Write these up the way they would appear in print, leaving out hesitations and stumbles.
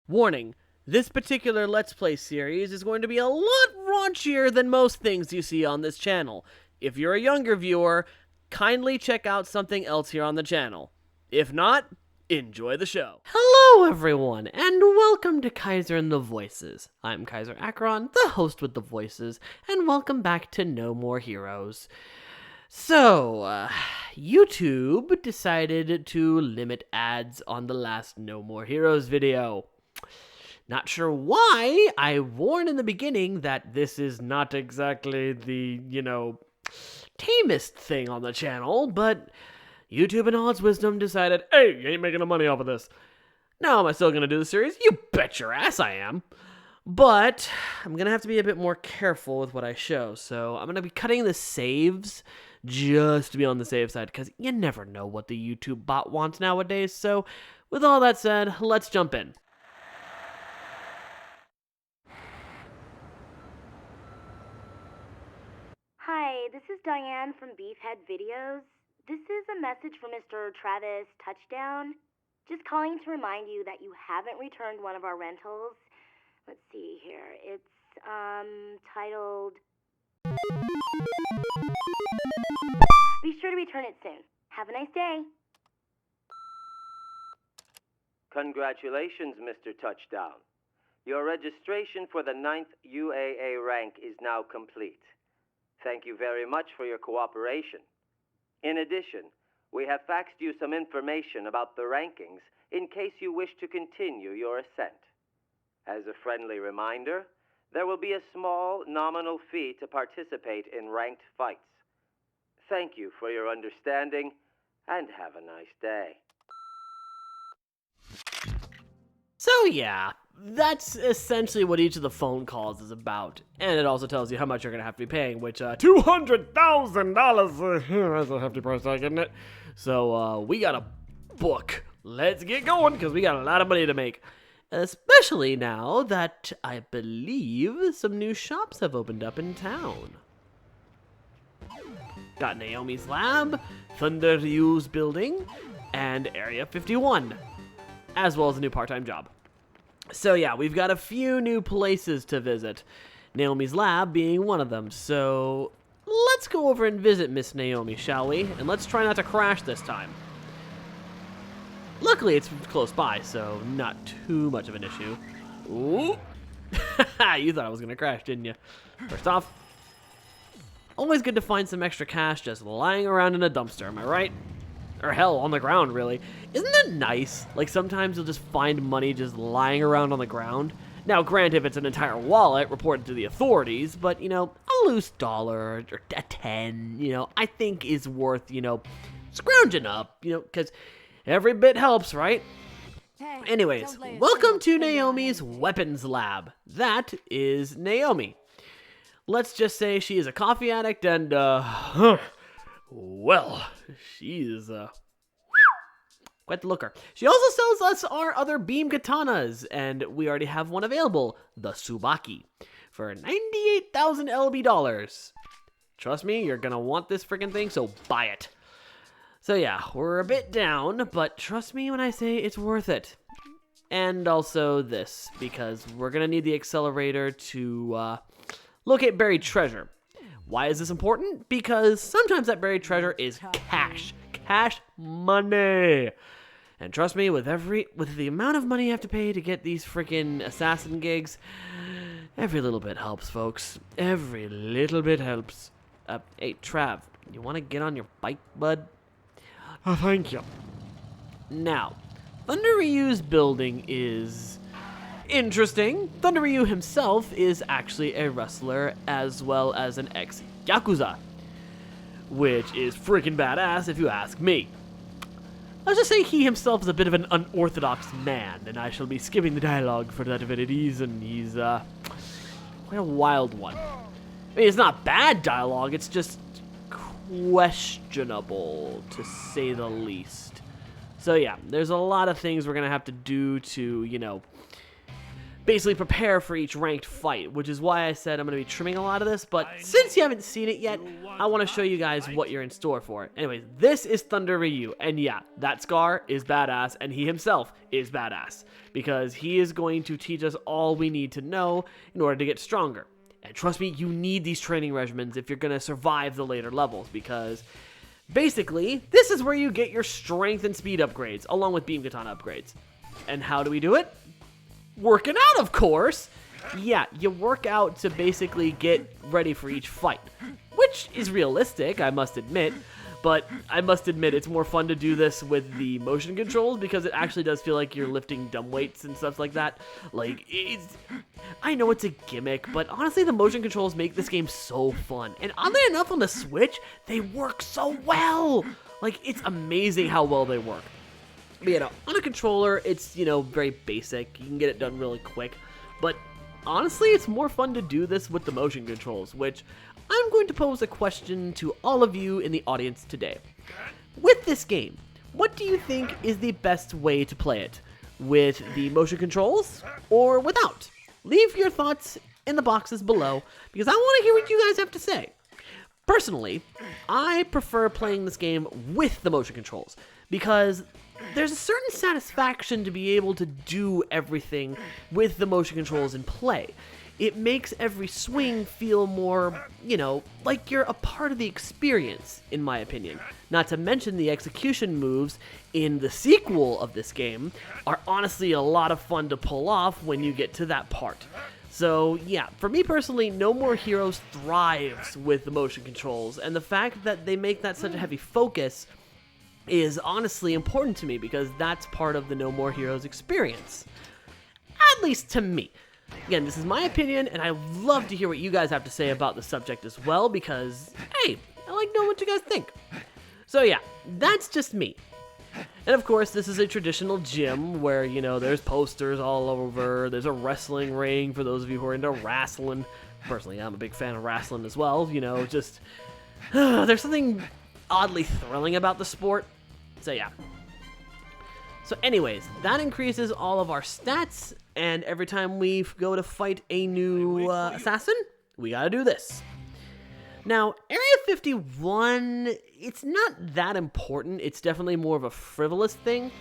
Warning, this particular Let's Play series is going to be a lot raunchier than most things you see on this channel. If you're a younger viewer, kindly check out something else here on the channel. If not, enjoy the show. Hello everyone, and welcome to Kyzer and the Voices. I'm Kyzer Akron, the host with the voices, and welcome back to No More Heroes. So, YouTube decided to limit ads on the last No More Heroes video. Not sure why. I warned in the beginning that this is not exactly the, tamest thing on the channel, but YouTube in all its wisdom decided, hey, you ain't making no money off of this. Now, am I still going to do the series? You bet your ass I am. But I'm going to have to be a bit more careful with what I show, so I'm going to be cutting the saves just to be on the safe side, because you never know what the YouTube bot wants nowadays. So, with all that said, let's jump in. Hi, this is Diane from Beefhead Videos. This is a message for Mr. Travis Touchdown. Just calling to remind you that you haven't returned one of our rentals. Let's see here. It's, titled... Be sure to return it soon. Have a nice day. Congratulations, Mr. Touchdown. Your registration for the 9th UAA rank is now complete. Thank you very much for your cooperation. In addition, we have faxed you some information about the rankings in case you wish to continue your ascent. As a friendly reminder, there will be a small nominal fee to participate in ranked fights. Thank you for your understanding, and have a nice day. So yeah, that's essentially what each of the phone calls is about. And it also tells you how much you're going to have to be paying, which, $200,000 is a hefty price tag, isn't it? So, we got a book. Let's get going, because we got a lot of money to make. Especially now that I believe some new shops have opened up in town. Got Naomi's Lab, Thunder Ryu's building, and Area 51. As well as a new part-time job. So yeah, we've got a few new places to visit. Naomi's Lab being one of them. So let's go over and visit Miss Naomi, shall we? And let's try not to crash this time. Luckily, it's close by, so not too much of an issue. Ooh. You thought I was going to crash, didn't you? First off, always good to find some extra cash just lying around in a dumpster, am I right? Or hell, on the ground, really. Isn't that nice? Like, sometimes you'll just find money just lying around on the ground. Now, granted, if it's an entire wallet, report it to the authorities, but, a loose dollar or a 10, I think is worth, scrounging up, because every bit helps, right? Hey, Anyways, welcome to Naomi's Weapons Lab. That is Naomi. Let's just say she is a coffee addict and, well, she is, quite the looker. She also sells us our other beam katanas, and we already have one available, the Tsubaki, for 98,000 LB dollars. Trust me, you're gonna want this freaking thing, so buy it. So yeah, we're a bit down, but trust me when I say it's worth it. And also this, because we're gonna need the accelerator to, locate buried treasure. Why is this important? Because sometimes that buried treasure is cash. Cash money. And trust me, with the amount of money you have to pay to get these freaking assassin gigs, every little bit helps, folks. Every little bit helps. Hey, Trav, you want to get on your bike, bud? Oh, thank you. Now, Thunder Ryu's building is interesting. Thunder Ryu himself is actually a wrestler as well as an ex-Yakuza, which is freaking badass if you ask me. Let's just say he himself is a bit of an unorthodox man, and I shall be skipping the dialogue for that very reason. He's quite a wild one. I mean, it's not bad dialogue, it's just questionable, to say the least. So yeah, there's a lot of things we're gonna have to do to, basically prepare for each ranked fight, which is why I said I'm going to be trimming a lot of this, but since you haven't seen it yet, I want to show you guys what you're in store for. Anyways, this is Thunder Ryu, and yeah, that Scar is badass, and he himself is badass, because he is going to teach us all we need to know in order to get stronger. And trust me, you need these training regimens if you're going to survive the later levels, because basically, this is where you get your strength and speed upgrades, along with beam katana upgrades. And how do we do it? Working out, of course. Yeah, you work out to basically get ready for each fight, which is realistic, I must admit. But I must admit, it's more fun to do this with the motion controls because it actually does feel like you're lifting dumb weights and stuff like that. Like, I know it's a gimmick, but honestly, the motion controls make this game so fun. And oddly enough, on the Switch, they work so well. Like, it's amazing how well they work. But, you know, on a controller, it's, you know, very basic. You can get it done really quick. But honestly, it's more fun to do this with the motion controls, which I'm going to pose a question to all of you in the audience today. With this game, what do you think is the best way to play it? With the motion controls or without? Leave your thoughts in the boxes below because I want to hear what you guys have to say. Personally, I prefer playing this game with the motion controls because there's a certain satisfaction to be able to do everything with the motion controls in play. It makes every swing feel more, you know, like you're a part of the experience, in my opinion. Not to mention the execution moves in the sequel of this game are honestly a lot of fun to pull off when you get to that part. So yeah, for me personally, No More Heroes thrives with the motion controls, and the fact that they make that such a heavy focus is honestly important to me because that's part of the No More Heroes experience. At least to me. Again, this is my opinion, and I love to hear what you guys have to say about the subject as well, because, hey, I like knowing what you guys think. So yeah, that's just me. And of course, this is a traditional gym where, you know, there's posters all over, there's a wrestling ring for those of you who are into wrestling. Personally, I'm a big fan of wrestling as well, you know, just, there's something oddly thrilling about the sport. So yeah. So anyways, that increases all of our stats, and every time we go to fight a new assassin, we gotta do this. Now, Area 51, it's not that important. It's definitely more of a frivolous thing,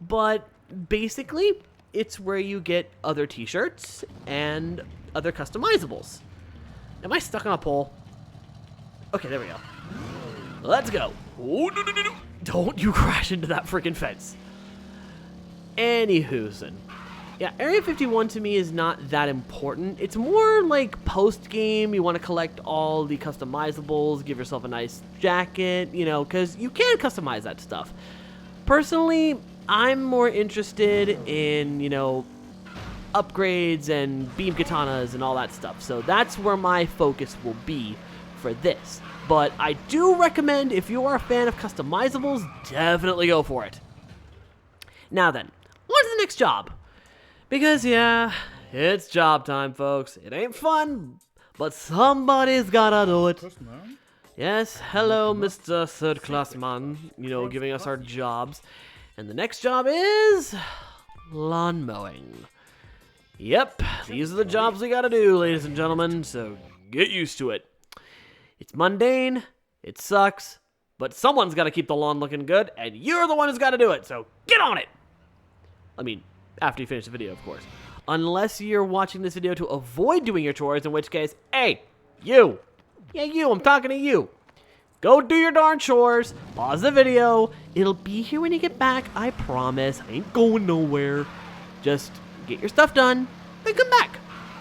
but basically, it's where you get other t-shirts and other customizables. Am I stuck on a pole? Okay, there we go. Let's go. Oh, no. Don't you crash into that freaking fence. Anywhoozin. Yeah, Area 51 to me is not that important. It's more like post-game, you want to collect all the customizables, give yourself a nice jacket, you know, because you can customize that stuff. Personally, I'm more interested in, you know, upgrades and beam katanas and all that stuff. So that's where my focus will be for this. But I do recommend, if you are a fan of customizables, definitely go for it. Now then, what's the next job? Because, yeah, it's job time, folks. It ain't fun, but somebody's gotta do it. Yes, hello, Mr. Third Class Man, you know, giving us our jobs. And the next job is lawn mowing. Yep, these are the jobs we gotta do, ladies and gentlemen, so get used to it. It's mundane, it sucks, but someone's gotta keep the lawn looking good, and you're the one who's gotta do it, so get on it! I mean, after you finish the video, of course. Unless you're watching this video to avoid doing your chores, in which case, hey, you! Yeah, you, I'm talking to you. Go do your darn chores, pause the video, it'll be here when you get back, I promise, I ain't going nowhere. Just get your stuff done, then come back.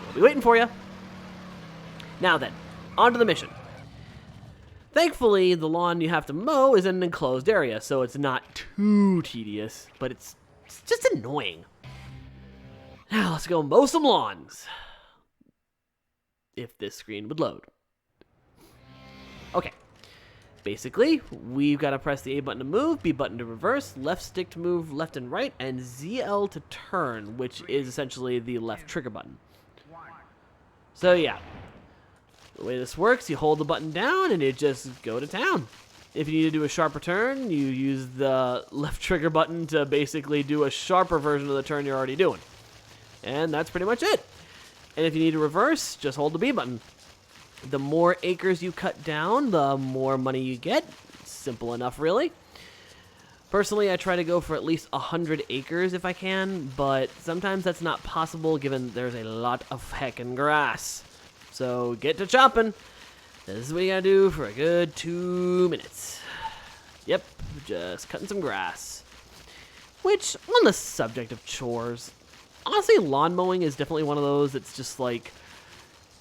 We'll be waiting for you. Now then, on to the mission. Thankfully, the lawn you have to mow is in an enclosed area, so it's not too tedious, but it's just annoying. Now, let's go mow some lawns. If this screen would load. Okay. Basically, we've got to press the A button to move, B button to reverse, left stick to move left and right, and ZL to turn, which is essentially the left trigger button. So yeah, the way this works, you hold the button down and you just go to town. If you need to do a sharper turn, you use the left trigger button to basically do a sharper version of the turn you're already doing. And that's pretty much it. And if you need to reverse, just hold the B button. The more acres you cut down, the more money you get. Simple enough, really. Personally, I try to go for at least 100 acres if I can, but sometimes that's not possible given there's a lot of heckin' grass. So get to chopping. This is what you gotta do for a good 2 minutes. Yep, just cutting some grass. Which, on the subject of chores, honestly, lawn mowing is definitely one of those that's just like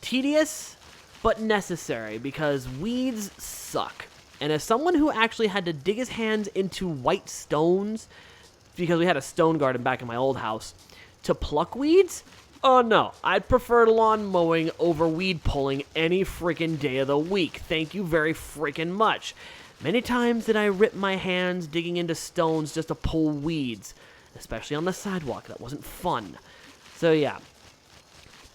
tedious, but necessary because weeds suck. And as someone who actually had to dig his hands into white stones, because we had a stone garden back in my old house, to pluck weeds, oh no, I'd prefer lawn mowing over weed pulling any freaking day of the week. Thank you very freaking much. Many times did I rip my hands digging into stones just to pull weeds, especially on the sidewalk. That wasn't fun. So yeah.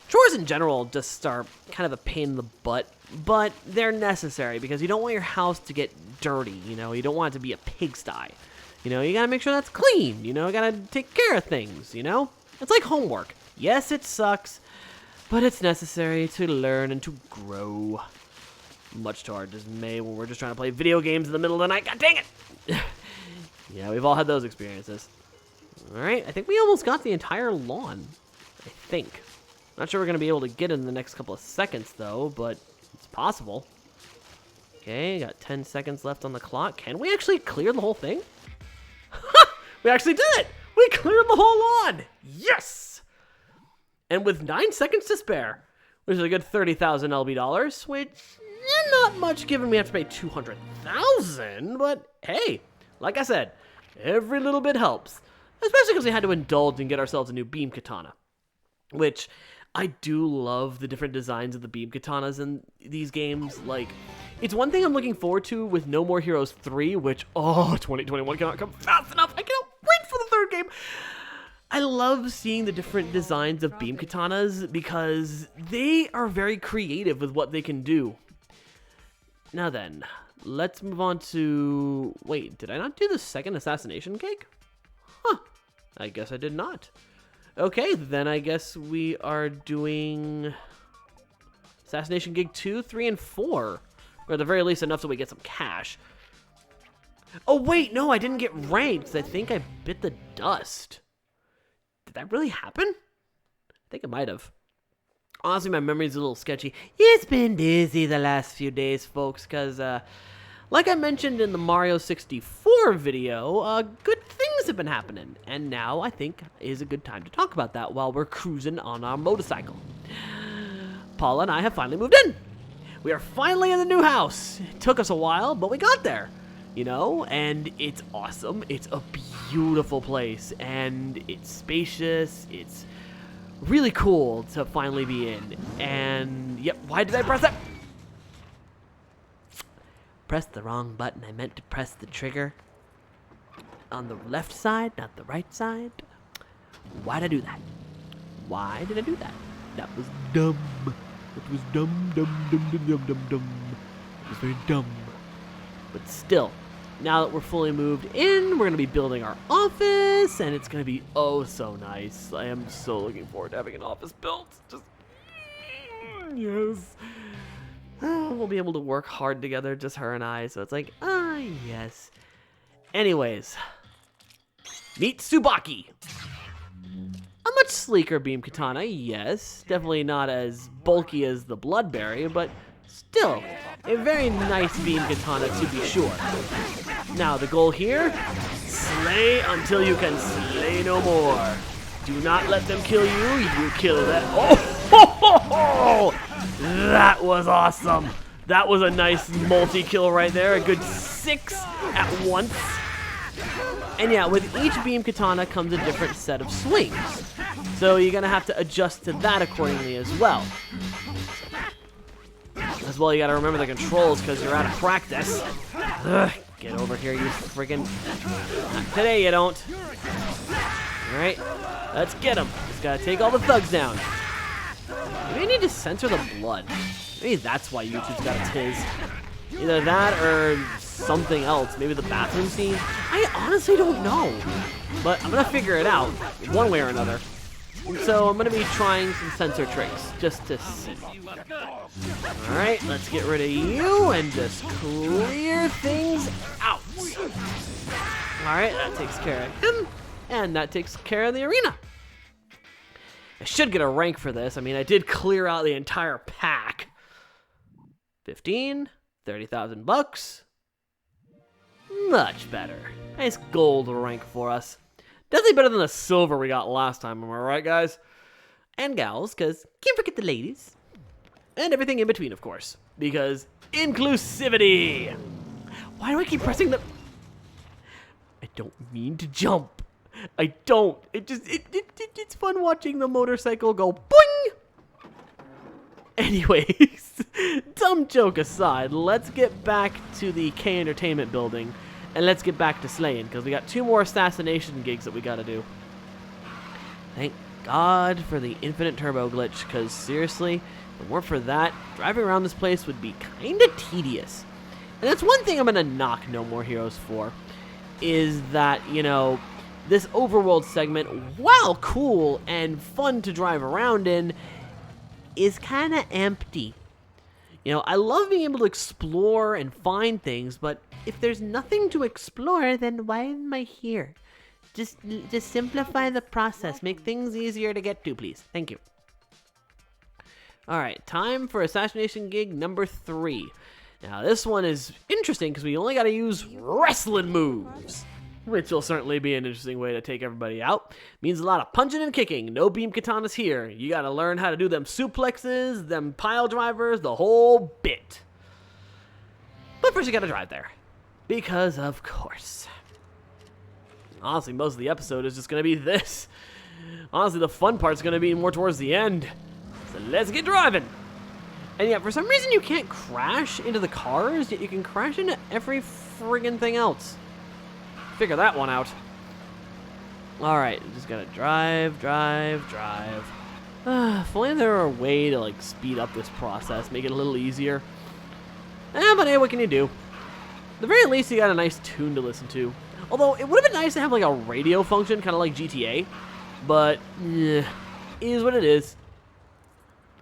Chores in general just are kind of a pain in the butt, but they're necessary because you don't want your house to get dirty, you know? You don't want it to be a pigsty. You know, you gotta make sure that's clean, you know? You gotta take care of things, you know? It's like homework. Yes, it sucks, but it's necessary to learn and to grow. Much to our dismay when we're just trying to play video games in the middle of the night. God dang it! Yeah, we've all had those experiences. Alright, I think we almost got the entire lawn. I think. Not sure we're going to be able to get it in the next couple of seconds, though, but it's possible. Okay, got 10 seconds left on the clock. Can we actually clear the whole thing? We actually did it! We cleared the whole lawn! Yes! And with 9 seconds to spare, which is a good 30,000 LB dollars, which not much given we have to pay 200,000, but hey, like I said, every little bit helps. Especially because we had to indulge and get ourselves a new beam katana, which I do love the different designs of the beam katanas in these games. Like, it's one thing I'm looking forward to with No More Heroes 3, which, 2021 cannot come fast enough. I cannot wait for the third game. I love seeing the different designs of beam katanas because they are very creative with what they can do. Now then, let's move on to... Wait, did I not do the second assassination cake? Huh, I guess I did not. Okay, then I guess we are doing Assassination Gig 2, 3, and 4. Or at the very least enough so we get some cash. Oh wait, no, I didn't get ranked. I think I bit the dust. Did that really happen? I think it might have. Honestly, my memory's a little sketchy. It's been busy the last few days, folks, because, like I mentioned in the Mario 64 video, good things have been happening. And now, I think, is a good time to talk about that while we're cruising on our motorcycle. Paula and I have finally moved in. We are finally in the new house. It took us a while, but we got there. You know, and it's awesome. It's a beautiful place, and it's spacious. It's really cool to finally be in. And, yep, why did I press that? Pressed the wrong button. I meant to press the trigger on the left side, not the right side. Why'd I do that? Why did I do that? That was dumb. It was dumb. It was very dumb. But still, now that we're fully moved in, we're going to be building our office, and it's going to be oh so nice. I am so looking forward to having an office built. Just, yes. We'll be able to work hard together, just her and I, so it's like, yes. Anyways, meet Tsubaki. A much sleeker beam katana, yes. Definitely not as bulky as the Bloodberry, but still, a very nice beam katana to be sure. Now, the goal here, slay until you can slay no more. Do not let them kill you, you kill them. Oh, that was awesome. That was a nice multi-kill right there, a good 6 at once. And yeah, with each beam katana comes a different set of swings. So you're gonna have to adjust to that accordingly as well. As well, you gotta remember the controls because you're out of practice. Ugh, get over here, you friggin'... Today you don't. Alright, let's get him. Just gotta take all the thugs down. Maybe I need to censor the blood. Maybe that's why YouTube's got a tiz. Either that or something else. Maybe the bathroom scene. I honestly don't know. But I'm gonna figure it out one way or another. So I'm going to be trying some sensor tricks just to see. Alright, let's get rid of you and just clear things out. Alright, that takes care of him. And that takes care of the arena. I should get a rank for this. I mean, I did clear out the entire pack. 15, 30,000 bucks. Much better. Nice gold rank for us. Definitely better than the silver we got last time, am I right, guys? And gals, because can't forget the ladies. And everything in between, of course. Because inclusivity! Why do I keep pressing the... I don't mean to jump. I don't. It's fun watching the motorcycle go boing! Anyways, dumb joke aside, let's get back to the K Entertainment building. And let's get back to slaying, because we got 2 more assassination gigs that we gotta do. Thank God for the infinite turbo glitch, because seriously, if it weren't for that, driving around this place would be kinda tedious. And that's one thing I'm gonna knock No More Heroes for, is that, you know, this overworld segment, while cool and fun to drive around in, is kinda empty. You know, I love being able to explore and find things, but if there's nothing to explore, then why am I here? Just simplify the process. Make things easier to get to, please. Thank you. Alright, time for assassination gig number 3. Now, this one is interesting because we only got to use wrestling moves, which will certainly be an interesting way to take everybody out. Means a lot of punching and kicking. No beam katanas here. You got to learn how to do them suplexes, them pile drivers, the whole bit. But first you got to drive there. Because, of course. Honestly, most of the episode is just going to be this. Honestly, the fun part's going to be more towards the end. So let's get driving. And yeah, for some reason you can't crash into the cars, yet you can crash into every friggin' thing else. Figure that one out. Alright, just gotta drive. If only there were a way to, like, speed up this process, make it a little easier. But hey, what can you do? At the very least, you got a nice tune to listen to. Although, it would have been nice to have, like, a radio function, kind of like GTA. But, is what it is.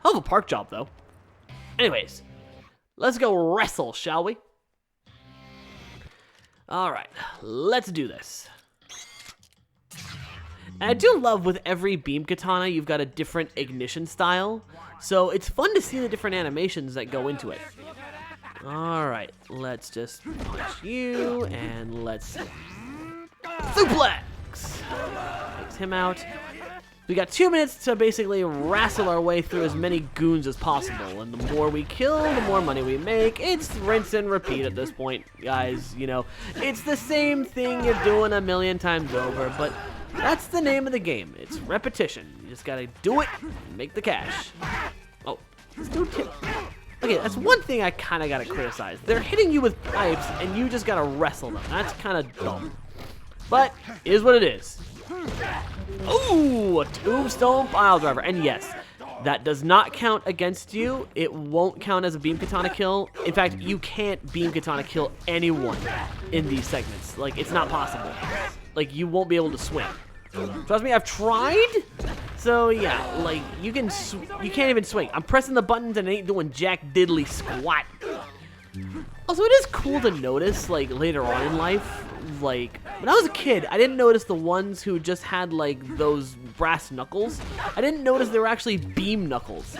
Hell of a park job, though. Anyways, let's go wrestle, shall we? Alright, let's do this. And I do love with every beam katana, you've got a different ignition style. So it's fun to see the different animations that go into it. Alright, let's just punch you, and let's suplex! Takes him out. We got 2 minutes to basically wrestle our way through as many goons as possible. And the more we kill, the more money we make. It's rinse and repeat at this point, guys. You know, it's the same thing you're doing a million times over, but that's the name of the game. It's repetition. You just gotta do it and make the cash. Oh, this dude hit. Okay, that's one thing I kind of gotta criticize. They're hitting you with pipes, and you just gotta wrestle them. That's kind of dumb. But, it is what it is. Ooh, a tombstone pile driver. And yes, that does not count against you. It won't count as a beam katana kill. In fact, you can't beam katana kill anyone in these segments. Like, it's not possible. Like, you won't be able to swing. Trust me, I've tried. So yeah, like, you can't even swing. I'm pressing the buttons and it ain't doing jack diddly squat. Also, it is cool to notice, like, later on in life, like, when I was a kid, I didn't notice the ones who just had, like, those brass knuckles. I didn't notice they were actually beam knuckles.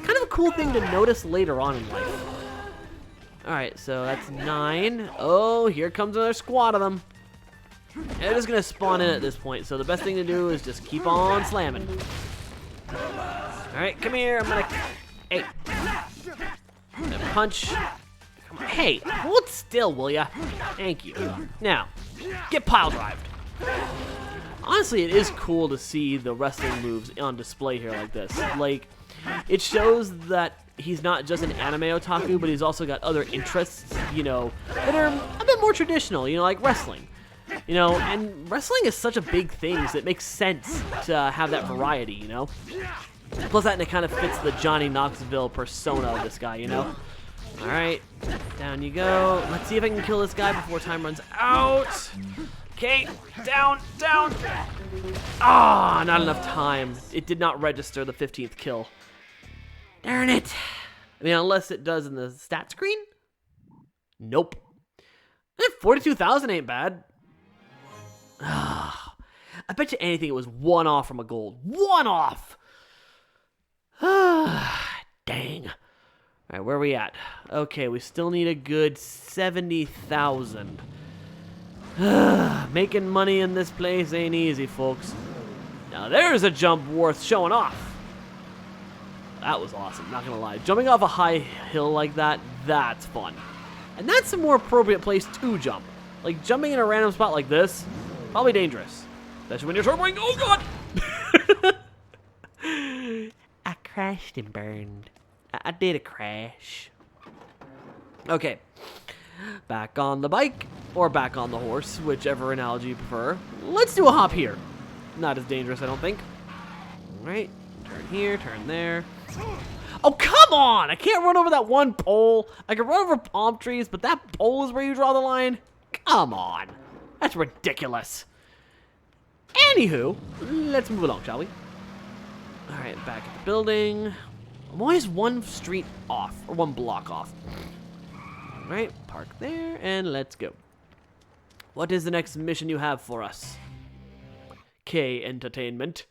Kind of a cool thing to notice later on in life. Alright, so that's 9. Oh, here comes another squad of them. And they're just gonna spawn in at this point, so the best thing to do is just keep on slamming. Alright, come here, I'm gonna... Hey. I'm gonna punch... Hey, hold still, will ya? Thank you. Now, get pile drived. Honestly, it is cool to see the wrestling moves on display here like this. Like, it shows that he's not just an anime otaku, but he's also got other interests, you know, that are a bit more traditional, you know, like wrestling. You know, and wrestling is such a big thing, so it makes sense to have that variety, you know? Plus that, and it kind of fits the Johnny Knoxville persona of this guy, you know? Alright, down you go. Let's see if I can kill this guy before time runs out. Okay, down. Ah, not enough time. It did not register the 15th kill. Darn it. I mean, unless it does in the stat screen? Nope. 42,000 ain't bad. I bet you anything it was one off from a gold. One off! Dang. All right, where are we at? Okay, we still need a good 70,000. Making money in this place ain't easy, folks. Now there's a jump worth showing off. That was awesome, not gonna lie. Jumping off a high hill like that, that's fun. And that's a more appropriate place to jump. Like, jumping in a random spot like this, probably dangerous. Especially when you're turboing. Oh, God! I crashed and burned. I did a crash. Okay. Back on the bike, or back on the horse, whichever analogy you prefer. Let's do a hop here. Not as dangerous, I don't think. All right. Turn here, turn there. Oh, come on! I can't run over that one pole. I can run over palm trees, but that pole is where you draw the line? Come on. That's ridiculous. Anywho, let's move along, shall we? All right, back at the building. I'm always one street off, or one block off. All right, park there, and let's go. What is the next mission you have for us? K Entertainment.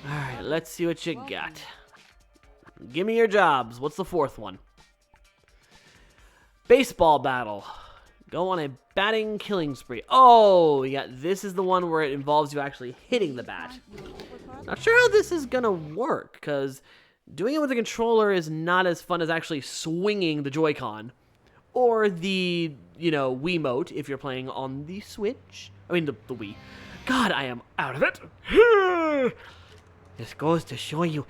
All right, let's see what you got. Give me your jobs. What's the fourth one? Baseball battle. Go on a batting killing spree. Oh, yeah, this is the one where it involves you actually hitting the bat. Not sure how this is gonna work, because doing it with the controller is not as fun as actually swinging the Joy-Con. Or the, Wiimote, if you're playing on the Switch. I mean, the Wii. God, I am out of it. This goes to show you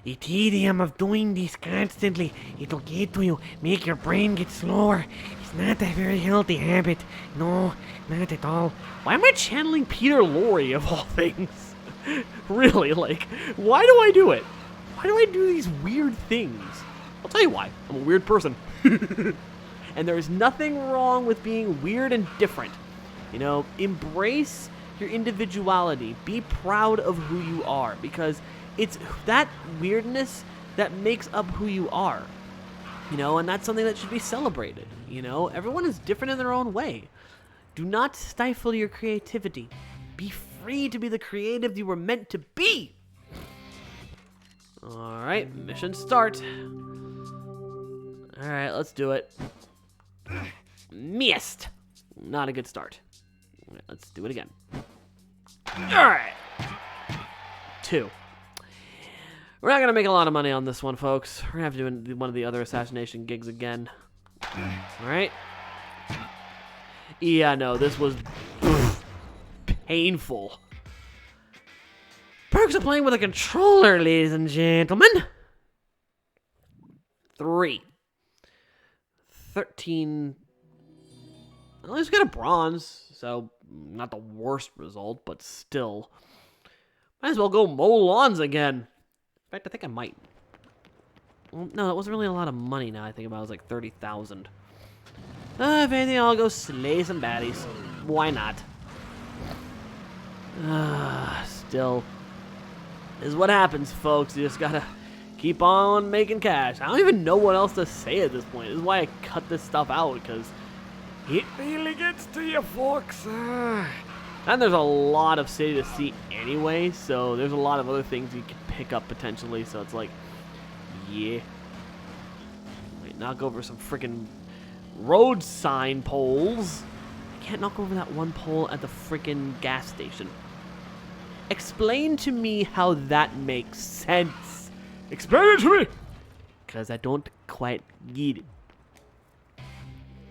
the tedium of doing this constantly. It'll get to you, make your brain get slower. It's not a very healthy habit. No, not at all. Why am I channeling Peter Lorre, of all things? Really, why do I do it? Why do I do these weird things? I'll tell you why. I'm a weird person. And there is nothing wrong with being weird and different. Embrace your individuality. Be proud of who you are, because it's that weirdness that makes up who you are. And that's something that should be celebrated. Everyone is different in their own way. Do not stifle your creativity. Be free to be the creative you were meant to be. All right, mission start. All right, let's do it. Missed. Not a good start. All right, let's do it again. All right. 2. We're not going to make a lot of money on this one, folks. We're going to have to do one of the other assassination gigs again. All right. Yeah, no, this was painful. Perks of playing with a controller, ladies and gentlemen. 3. 13. At least we got a bronze, so not the worst result, but still. Might as well go mow lawns again. In fact, I think I might. Well, no, that wasn't really a lot of money now I think about it. It was like 30,000. If anything, I'll go slay some baddies. Why not? Still. This is what happens, folks. You just gotta keep on making cash. I don't even know what else to say at this point. This is why I cut this stuff out, because it really gets to you, folks. And there's a lot of city to see anyway, so there's a lot of other things you can pick up potentially, so it's like, yeah. Wait, knock over some freaking road sign poles. I can't knock over that one pole at the freaking gas station. Explain to me how that makes sense. Explain it to me! Because I don't quite get it.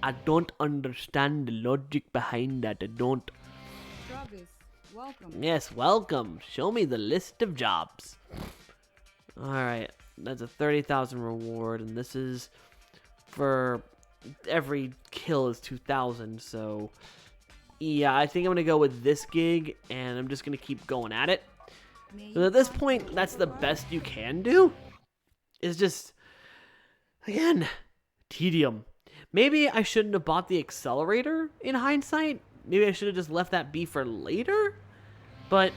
I don't understand the logic behind that. I don't. Travis, welcome. Yes, welcome. Show me the list of jobs. Alright, that's a 30,000 reward, and this is for every kill is 2,000, so yeah, I think I'm gonna go with this gig, and I'm just gonna keep going at it. So at this point, that's the best you can do. Is just, again, tedium. Maybe I shouldn't have bought the accelerator in hindsight, maybe I should have just left that be for later. But,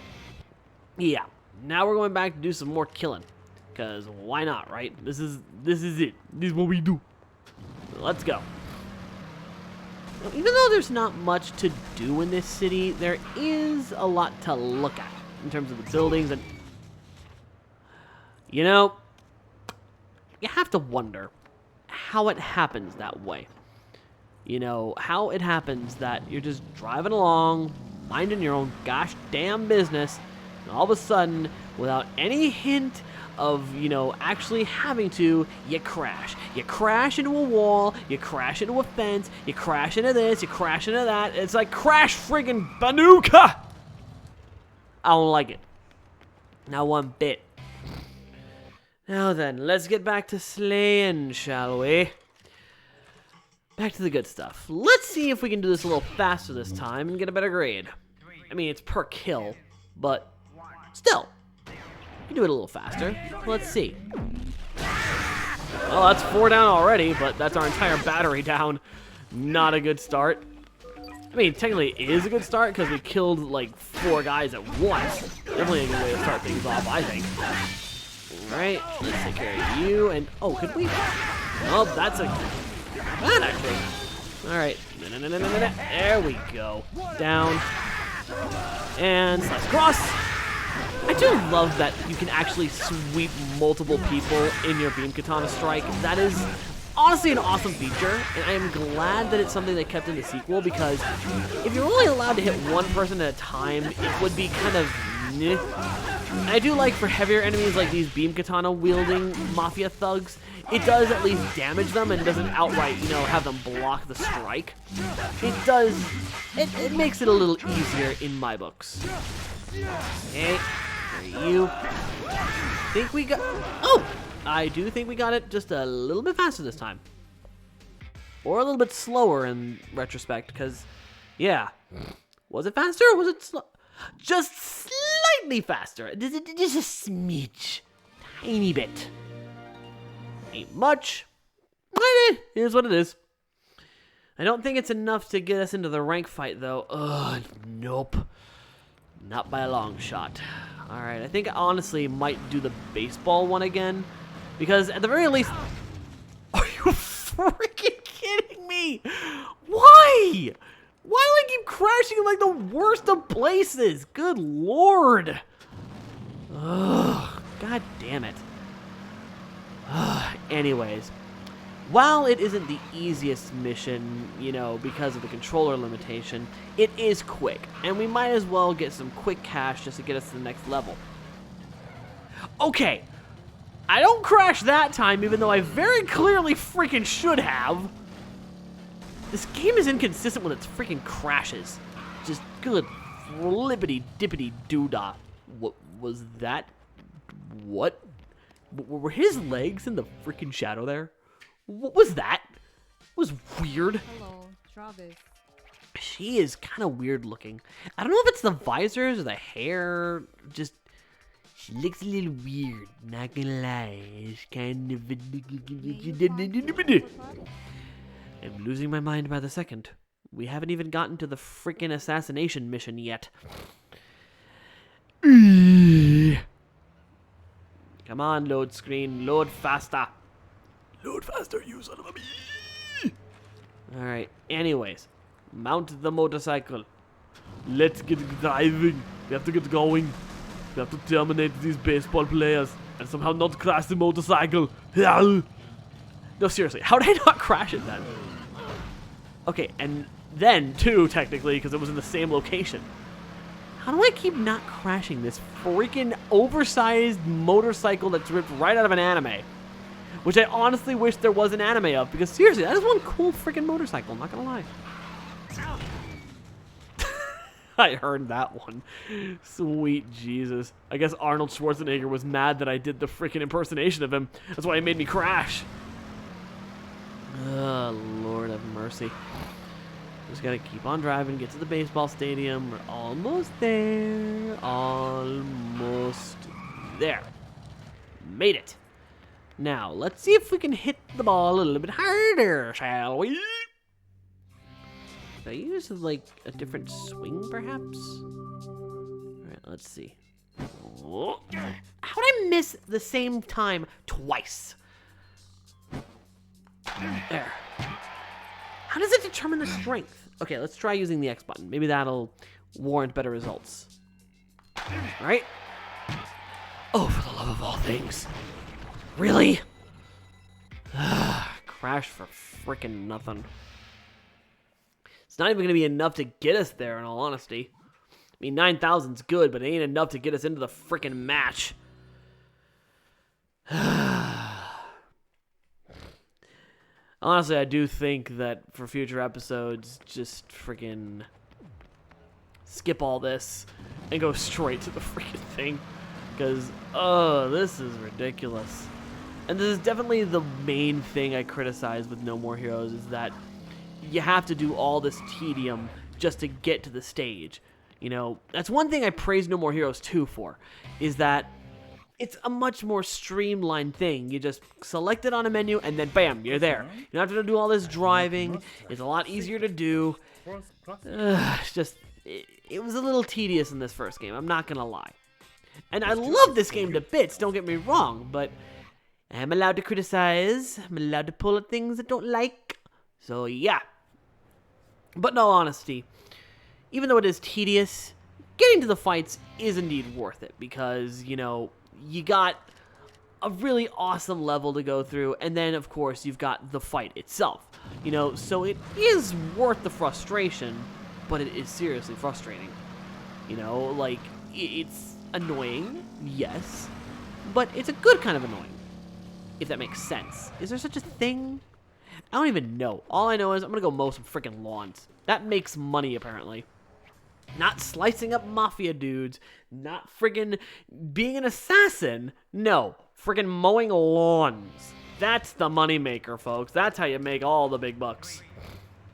yeah. Now we're going back to do some more killing. Because why not, right? This is it. This is what we do. Let's go. Even though there's not much to do in this city, there is a lot to look at in terms of the buildings and... You know, you have to wonder how it happens that way. You know, how it happens that you're just driving along, minding your own gosh damn business, and all of a sudden, without any hint of, you know, actually having to, you crash. You crash into a wall, you crash into a fence, you crash into this, you crash into that. It's like crash friggin' Banuka! I don't like it. Not one bit. Now then, let's get back to slaying, shall we? Back to the good stuff. Let's see if we can do this a little faster this time and get a better grade. I mean, it's per kill, but still. You can do it a little faster. Let's see. Well, that's 4 down already, but that's our entire battery down. Not a good start. I mean, technically it is a good start because we killed like 4 guys at once. Definitely a good way to start things off, I think. Alright, let's take care of you, and... Oh, could we... Oh, that's a... Not bad, actually. Alright. There we go. Down. And slash cross. I do love that you can actually sweep multiple people in your beam katana strike. That is honestly an awesome feature, and I am glad that it's something they kept in the sequel, because if you're only allowed to hit one person at a time, it would be kind of... Meh. I do like for heavier enemies like these beam katana wielding mafia thugs, it does at least damage them and doesn't outright, you know, have them block the strike. It does, it makes it a little easier in my books. Okay, there you. Think we got, oh! I do think we got it just a little bit faster this time. Or a little bit slower in retrospect, because, yeah. Was it faster or was it slow? Just slightly faster. Just a smidge. Tiny bit. Ain't much. It is what it is. I don't think it's enough to get us into the rank fight, though. Ugh, nope. Not by a long shot. Alright, I think I honestly might do the baseball one again. Because at the very least... Are you freaking kidding me? Why? Why do I keep crashing in like the worst of places? Good lord. Ugh, god damn it. Anyways, while it isn't the easiest mission, you know, because of the controller limitation, it is quick, and we might as well get some quick cash just to get us to the next level. Okay, I don't crash that time, even though I very clearly freaking should have. This game is inconsistent with its freaking crashes. Just good flippity dippity doodah. What was that? What? Were his legs in the freaking shadow there? What was that? It was weird. Hello, Travis. She is kind of weird looking. I don't know if it's the visors or the hair. Just, she looks a little weird. Not gonna lie. It's kind of... I'm losing my mind by the second. We haven't even gotten to the freaking assassination mission yet. Come on, load screen. Load faster. Load faster, you son of a bee. Alright, anyways. Mount the motorcycle. Let's get driving. We have to get going. We have to terminate these baseball players and somehow not crash the motorcycle. No, seriously. How did I not crash it then? Okay, and then, too, technically, because it was in the same location. How do I keep not crashing this freaking oversized motorcycle that's ripped right out of an anime? Which I honestly wish there was an anime of, because seriously, that is one cool freaking motorcycle, I'm not gonna lie. I heard that one. Sweet Jesus. I guess Arnold Schwarzenegger was mad that I did the freaking impersonation of him. That's why he made me crash. Oh, Lord have mercy. Just gotta keep on driving, get to the baseball stadium. We're almost there. Almost there. Made it. Now, let's see if we can hit the ball a little bit harder, shall we? Should I use, like, a different swing, perhaps? Alright, let's see. Oh. How did I miss the same time twice? There. How does it determine the strength? Okay, let's try using the X button. Maybe that'll warrant better results. Alright. Oh, for the love of all things. Really? Crash for frickin' nothing. It's not even going to be enough to get us there, in all honesty. I mean, 9,000's good, but it ain't enough to get us into the frickin' match. Honestly, I do think that for future episodes, just frickin' skip all this and go straight to the frickin' thing. Because, oh, this is ridiculous. And this is definitely the main thing I criticize with No More Heroes, is that you have to do all this tedium just to get to the stage. You know, that's one thing I praise No More Heroes 2 for, is that it's a much more streamlined thing. You just select it on a menu, and then bam, you're there. You don't have to do all this driving. It's a lot easier to do. It's just, it was a little tedious in this first game, I'm not gonna lie. And I love this game to bits, don't get me wrong, but I'm allowed to criticize. I'm allowed to pull at things I don't like. So yeah. But in all honesty, even though it is tedious, getting to the fights is indeed worth it, because, you know, you got a really awesome level to go through, and then, of course, you've got the fight itself. You know, so it is worth the frustration, but it is seriously frustrating. You know, like, it's annoying, yes, but it's a good kind of annoying, if that makes sense. Is there such a thing? I don't even know. All I know is I'm gonna go mow some freaking lawns. That makes money, apparently. Not slicing up mafia dudes, not friggin' being an assassin. No, friggin' mowing lawns. That's the moneymaker, folks. That's how you make all the big bucks.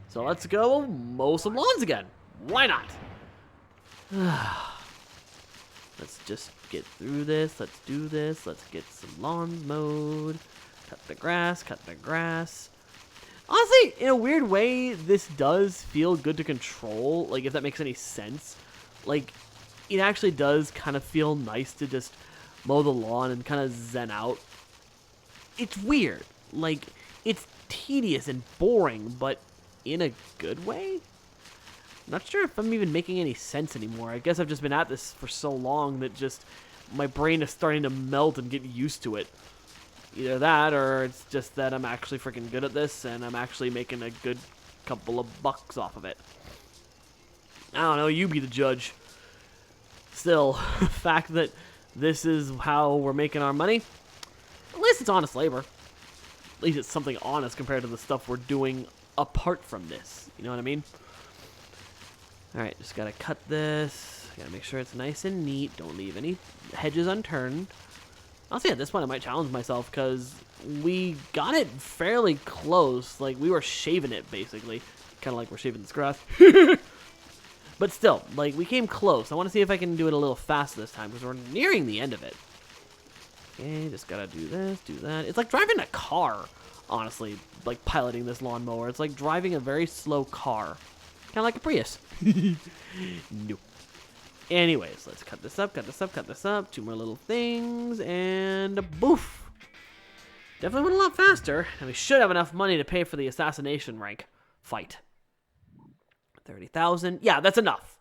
So let's go mow some lawns again. Why not? Let's just get through this. Let's do this. Let's get some lawns mowed. Cut the grass, cut the grass. Honestly, in a weird way, this does feel good to control, like, if that makes any sense. Like, it actually does kind of feel nice to just mow the lawn and kind of zen out. It's weird. Like, it's tedious and boring, but in a good way? Not sure if I'm even making any sense anymore. I guess I've just been at this for so long that just my brain is starting to melt and get used to it. Either that, or it's just that I'm actually freaking good at this, and I'm actually making a good couple of bucks off of it. I don't know, you be the judge. Still, the fact that this is how we're making our money, at least it's honest labor. At least it's something honest compared to the stuff we're doing apart from this. You know what I mean? Alright, just gotta cut this. Gotta make sure it's nice and neat. Don't leave any hedges unturned. Honestly, at this point, I might challenge myself, because we got it fairly close. Like, we were shaving it, basically. Kind of like we're shaving this grass. But still, like, we came close. I want to see if I can do it a little faster this time, because we're nearing the end of it. Okay, just gotta do this, do that. It's like driving a car, honestly, like piloting this lawnmower. It's like driving a very slow car. Kind of like a Prius. Nope. Anyways, let's cut this up, cut this up, cut this up. 2 more little things, and boof. Definitely went a lot faster, and we should have enough money to pay for the assassination rank fight. 30,000. Yeah, that's enough.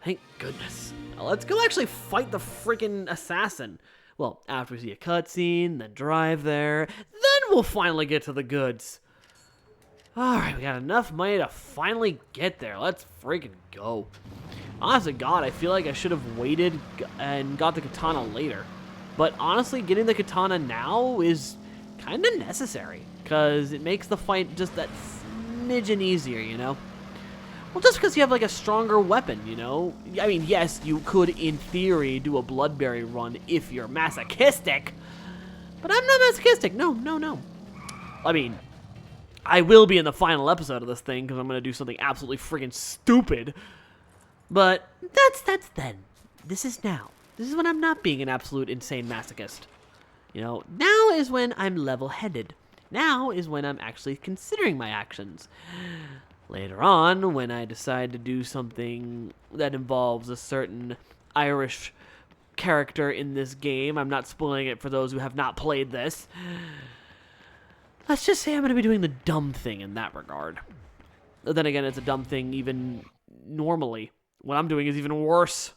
Thank goodness. Now let's go actually fight the freaking assassin. Well, after we see a cutscene, then drive there, then we'll finally get to the goods. Alright, we got enough money to finally get there. Let's freaking go. Honest to God, I feel like I should have waited and got the katana later. But honestly, getting the katana now is kind of necessary, because it makes the fight just that smidgen easier, you know? Well, just because you have, like, a stronger weapon, you know? I mean, yes, you could, in theory, do a Bloodberry run if you're masochistic. But I'm not masochistic. No, no, no. I mean, I will be in the final episode of this thing, because I'm going to do something absolutely friggin' stupid. But that's then. This is now. This is when I'm not being an absolute insane masochist. You know, now is when I'm level-headed. Now is when I'm actually considering my actions. Later on, when I decide to do something that involves a certain Irish character in this game, I'm not spoiling it for those who have not played this. Let's just say I'm going to be doing the dumb thing in that regard. But then again, it's a dumb thing even normally. What I'm doing is even worse.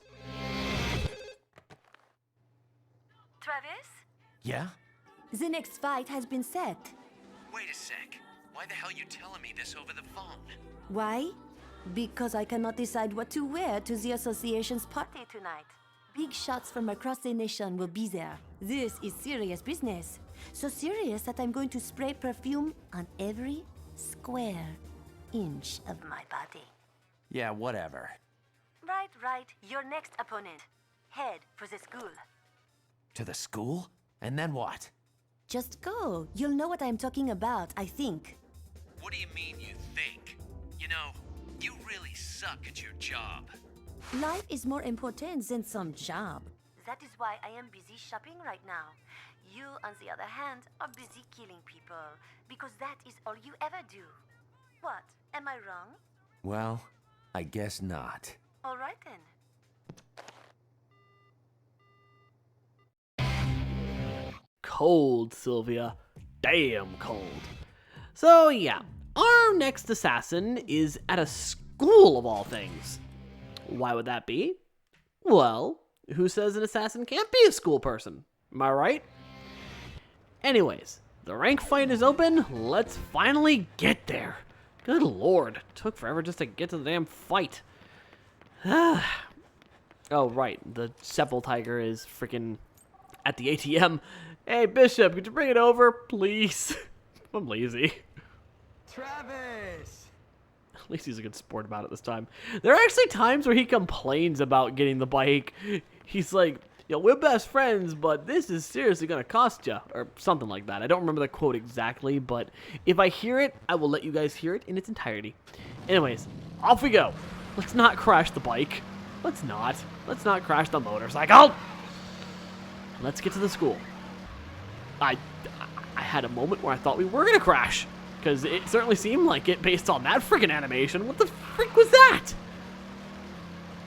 Travis? Yeah? The next fight has been set. Wait a sec. Why the hell are you telling me this over the phone? Why? Because I cannot decide what to wear to the association's party tonight. Big shots from across the nation will be there. This is serious business. So serious that I'm going to spray perfume on every square inch of my body. Yeah, whatever. Right. Your next opponent. Head for the school. To the school? And then what? Just go. You'll know what I'm talking about, I think. What do you mean you think? You know, you really suck at your job. Life is more important than some job. That is why I am busy shopping right now. You, on the other hand, are busy killing people, because that is all you ever do. What? Am I wrong? Well, I guess not. All right then. Cold, Sylvia. Damn cold. So, yeah. Our next assassin is at a school of all things. Why would that be? Well, who says an assassin can't be a school person? Am I right? Anyways, the rank fight is open. Let's finally get there. Good lord. Took forever just to get to the damn fight. Oh, right. The Sepul Tiger is freaking at the ATM. Hey, Bishop, could you bring it over, please? I'm lazy. Travis! At least he's a good sport about it this time. There are actually times where he complains about getting the bike. He's like, yo, we're best friends, but this is seriously going to cost you. Or something like that. I don't remember the quote exactly, but if I hear it, I will let you guys hear it in its entirety. Anyways, off we go. Let's not crash the bike. Let's not. Let's not crash the motorcycle. Let's get to the school. I had a moment where I thought we were going to crash. Because it certainly seemed like it based on that freaking animation. What the frick was that?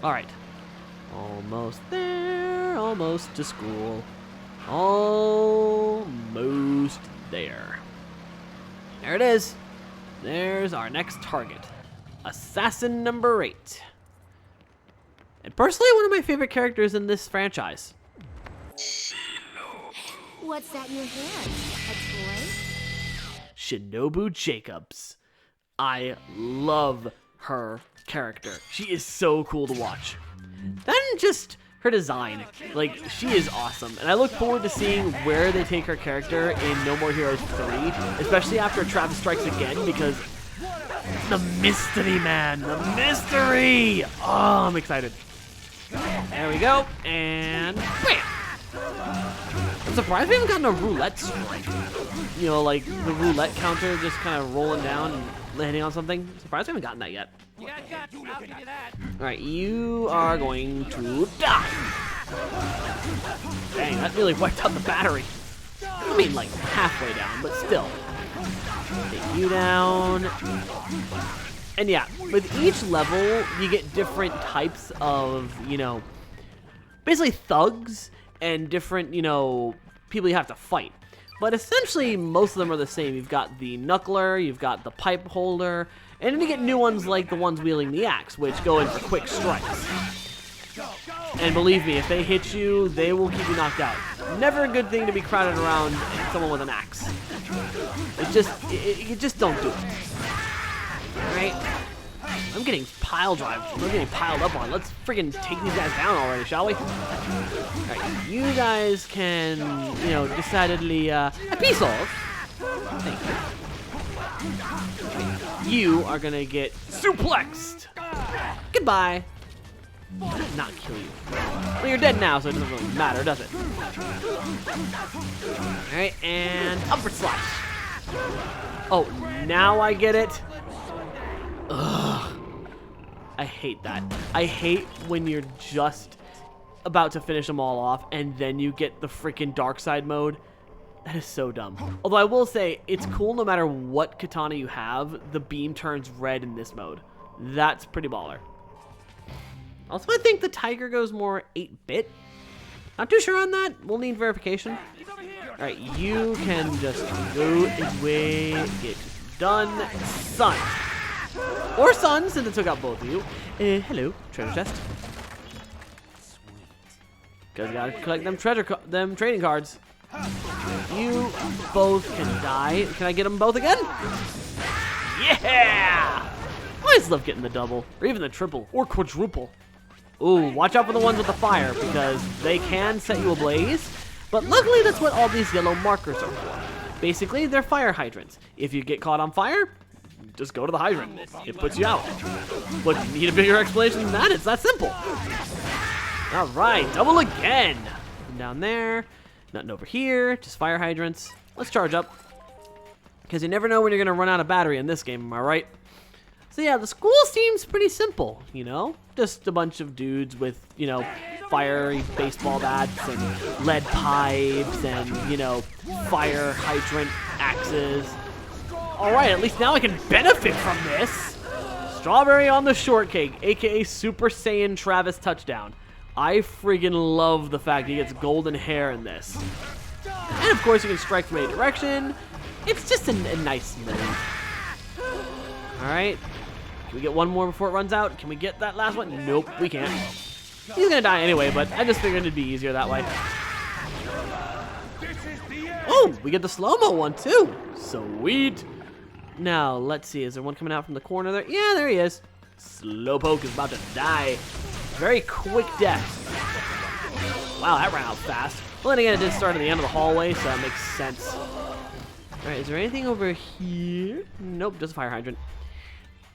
Alright. Almost there. Almost to school. Almost there. There it is. There's our next target. Assassin number 8. And personally, one of my favorite characters in this franchise. What's that in your hand? A toy? Shinobu Jacobs. I love her character. She is so cool to watch. Then just her design. Like, she is awesome. And I look forward to seeing where they take her character in No More Heroes 3, especially after Travis Strikes Again, because the mystery, man. The mystery! Oh, I'm excited. There we go. And bam! I'm surprised we haven't gotten a roulette strike. You know, like the roulette counter just kind of rolling down and landing on something. I'm surprised we haven't gotten that yet. Alright, you are going to die. Dang, that really wiped out the battery. I mean, like halfway down, but still. Take you down. And yeah, with each level, you get different types of, you know, basically thugs and different, you know, people you have to fight. But essentially, most of them are the same. You've got the knuckler, you've got the pipe holder, and then you get new ones like the ones wielding the axe, which go in for quick strikes. And believe me, if they hit you, they will keep you knocked out. Never a good thing to be crowded around someone with an axe. You just don't do it. Alright? I'm getting pile drive. I'm getting piled up on. Let's friggin' take these guys down already, shall we? Alright, you guys can, you know, decidedly, piece off. Thank you. You are gonna get suplexed. Goodbye. Not kill you. Well, you're dead now, so it doesn't really matter, does it? Alright, and upward slash. Oh, now I get it? Ugh. I hate that. I hate when you're just about to finish them all off and then you get the freaking dark side mode. That is so dumb. Although I will say, it's cool no matter what katana you have, the beam turns red in this mode. That's pretty baller. Also, I think the tiger goes more 8-bit. Not too sure on that. We'll need verification. Alright, you can just go away, get done, son. Or son, since it took out both of you. Hello, treasure chest. Cause gotta collect them trading cards. You both can die. Can I get them both again? Yeah! I always love getting the double, or even the triple, or quadruple. Ooh, watch out for the ones with the fire, because they can set you ablaze. But luckily, that's what all these yellow markers are for. Basically, they're fire hydrants. If you get caught on fire, just go to the hydrant. It puts you out. But you need a bigger explanation than that? It's that simple. All right, double again. Down there, nothing over here, just fire hydrants. Let's charge up. Because you never know when you're going to run out of battery in this game, am I right? So yeah, the school seems pretty simple, you know? Just a bunch of dudes with, you know, fiery baseball bats and lead pipes and, you know, fire hydrant axes. All right, at least now I can benefit from this. Strawberry on the shortcake, aka Super Saiyan Travis touchdown. I friggin' love the fact he gets golden hair in this. And of course you can strike from any direction. It's just a nice move. All right. Can we get one more before it runs out? Can we get that last one? Nope, we can't. He's gonna die anyway, but I just figured it'd be easier that way. Oh, we get the slow-mo one too. Sweet. Now, let's see. Is there one coming out from the corner there? Yeah, there he is. Slowpoke is about to die. Very quick death. Wow, that ran out fast. Well, then again, it did start at the end of the hallway, so that makes sense. All right, is there anything over here? Nope, just a fire hydrant.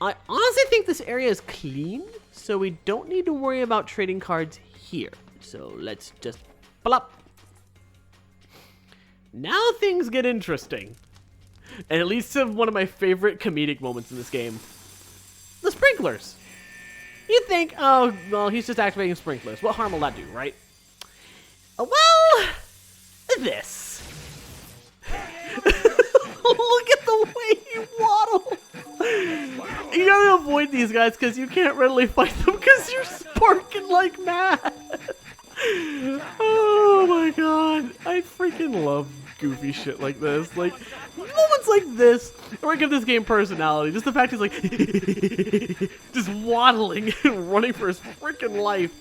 I honestly think this area is clean, so we don't need to worry about trading cards here. So let's just pull up. Now things get interesting. And it leads to one of my favorite comedic moments in this game. The sprinklers. You'd think, oh, well, he's just activating sprinklers. What harm will that do, right? Well, this. Look at the way he waddles. You gotta avoid these guys because you can't readily fight them because you're sparking like mad. Oh my god. I freaking love goofy shit like this. Like, moments like this, or give this game personality. Just the fact he's like, just waddling and running for his freaking life.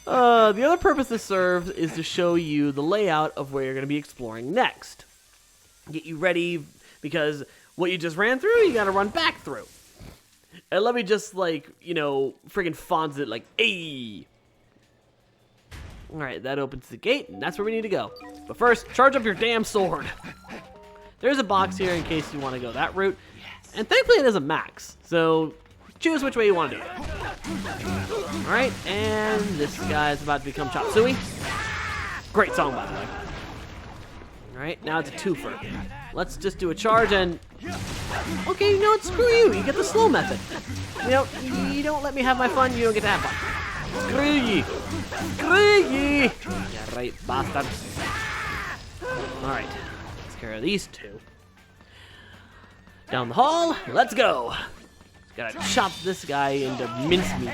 The other purpose this serves is to show you the layout of where you're going to be exploring next. Get you ready, because what you just ran through, you got to run back through. And let me just, like, you know, friggin' fonts it like, ayy. Alright, that opens the gate, and that's where we need to go. But first, charge up your damn sword. There's a box here in case you want to go that route. And thankfully it is a max, so choose which way you want to do it. Alright, and this guy's about to become Chop Suey. Great song, by the way. Alright, now it's a twofer. Let's just do a charge and... Okay, you know what? Screw you. You get the slow method. You don't let me have my fun, you don't get to have fun. Screw ye. Screw ye. Yeah, right, bastard. Alright, let's care of these two. Down the hall, let's go. Gotta chop this guy into mincemeat.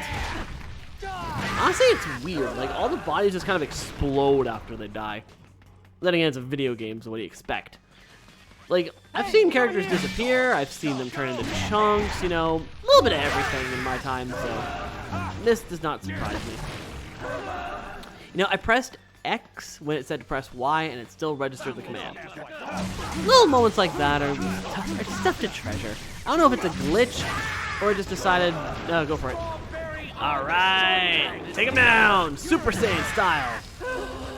Honestly, it's weird. Like, all the bodies just kind of explode after they die. Then again, it's a video game, so what do you expect? Like, I've seen characters disappear, I've seen them turn into chunks, you know, a little bit of everything in my time, so this does not surprise me. You know, I pressed X when it said to press Y, and it still registered the command. Little moments like that are stuff to treasure. I don't know if it's a glitch, or it just decided, no, go for it. Alright, take him down, Super Saiyan style.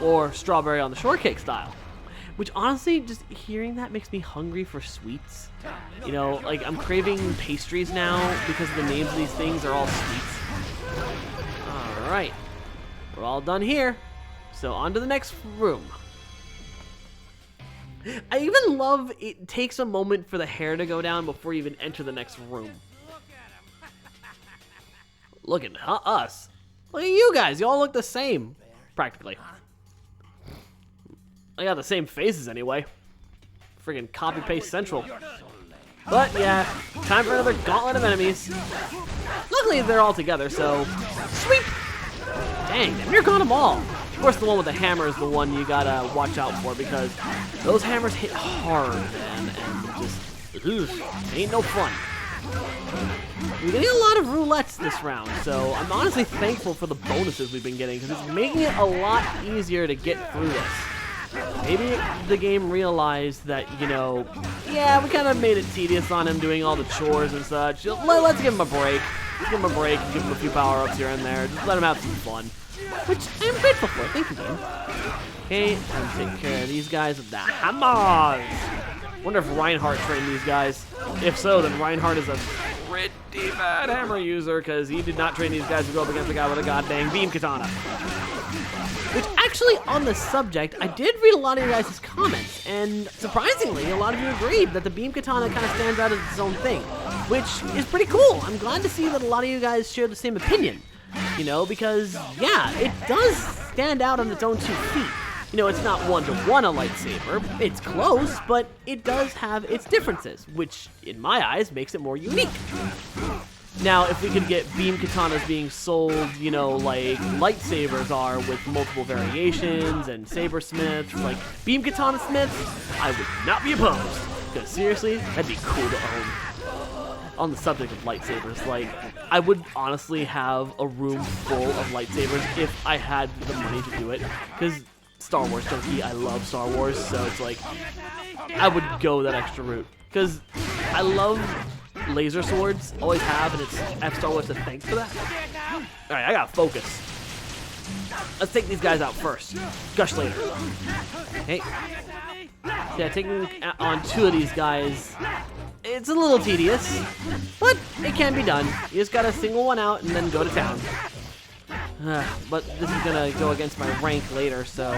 Or Strawberry on the Shortcake style. Which honestly, just hearing that makes me hungry for sweets. You know, like I'm craving pastries now because the names of these things are all sweets. Alright, we're all done here. So on to the next room. I even love it takes a moment for the hair to go down before you even enter the next room. Look at us. Look at you guys. You all look the same, practically. I got the same faces anyway. Friggin' copy-paste central. But yeah, time for another gauntlet of enemies. Luckily, they're all together, so sweep! Dang, damn near got them all. Of course, the one with the hammer is the one you gotta watch out for because those hammers hit hard, man, and just ain't no fun. We're getting a lot of roulettes this round, so I'm honestly thankful for the bonuses we've been getting because it's making it a lot easier to get through this. Maybe the game realized that, you know, yeah, we kind of made it tedious on him doing all the chores and such. Let's give him a break. Let's give him a break and give him a few power-ups here and there. Just let him have some fun. Which I am grateful for. Thank you, game. Okay, time to take care of these guys with the hammers. Wonder if Reinhardt trained these guys. If so, then Reinhardt is a pretty bad hammer user because he did not train these guys to go up against a guy with a goddamn beam katana. Which actually, on the subject, I did read a lot of your guys' comments, and surprisingly, a lot of you agreed that the beam katana kind of stands out as its own thing, which is pretty cool. I'm glad to see that a lot of you guys share the same opinion, you know, because, yeah, it does stand out on its own 2 feet. You know, it's not one-to-one a lightsaber, it's close, but it does have its differences, which, in my eyes, makes it more unique. Now, if we could get beam katanas being sold, you know, like lightsabers are with multiple variations and sabersmiths, like beam katana smiths, I would not be opposed. Because seriously, that'd be cool to own. On the subject of lightsabers, like, I would honestly have a room full of lightsabers if I had the money to do it. Because Star Wars junkie, I love Star Wars, so it's like, I would go that extra route. Because I love laser swords, always have, and I have Star Wars to thank for that. Alright, I gotta focus. Let's take these guys out first. Gush later. Hey. Yeah, taking on 2 of these guys, it's a little tedious, but it can be done. You just gotta single one out and then go to town. But this is gonna go against my rank later, so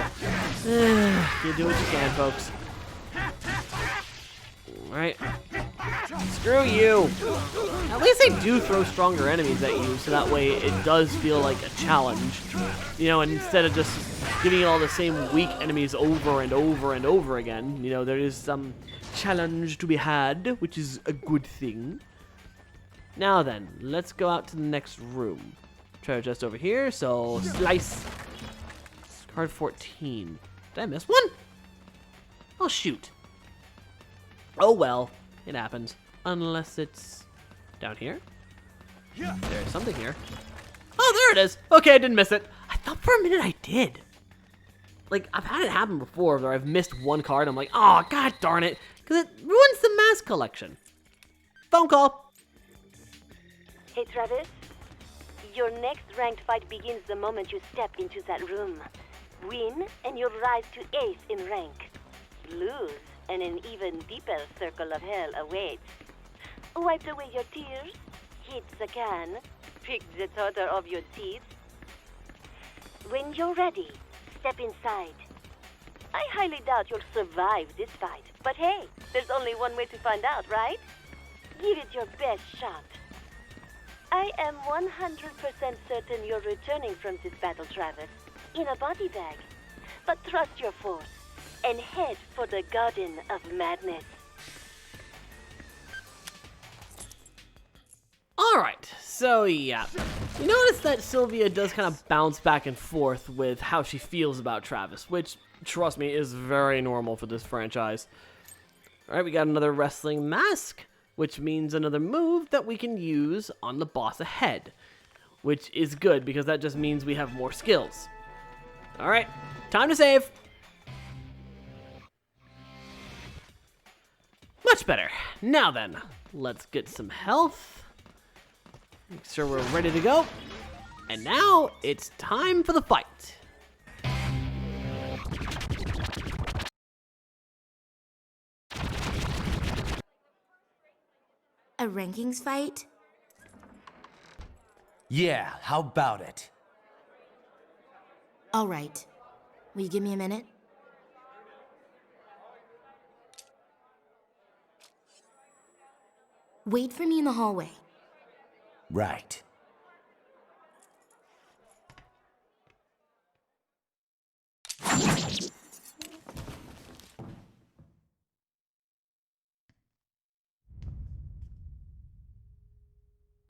you do what you can, folks. Alright. Screw you! At least they do throw stronger enemies at you, so that way it does feel like a challenge. You know, and instead of just giving you all the same weak enemies over and over and over again, you know, there is some challenge to be had, which is a good thing. Now then, let's go out to the next room. Treasure chest over here, so slice. Card 14. Did I miss one? Oh, shoot. Oh well, it happens. Unless it's down here. There's something here. Oh, there it is. Okay, I didn't miss it. I thought for a minute I did. Like, I've had it happen before where I've missed one card. I'm like, oh, god darn it. Because it ruins the mask collection. Phone call. Hey, Travis. Your next ranked fight begins the moment you step into that room. Win, and you'll rise to ace in rank. Lose, and an even deeper circle of hell awaits. Wipe away your tears, hit the can, pick the tartar of your teeth. When you're ready, step inside. I highly doubt you'll survive this fight, but hey, there's only one way to find out, right? Give it your best shot. I am 100% certain you're returning from this battle, Travis, in a body bag. But trust your force and head for the Garden of Madness. Alright, so yeah. You notice that Sylvia does kind of bounce back and forth with how she feels about Travis, which, trust me, is very normal for this franchise. Alright, we got another wrestling mask, which means another move that we can use on the boss ahead, which is good because that just means we have more skills. Alright, time to save. Much better. Now then, let's get some health. Make sure we're ready to go. And now it's time for the fight. A rankings fight? Yeah, how about it? All right. Will you give me a minute? Wait for me in the hallway. Right.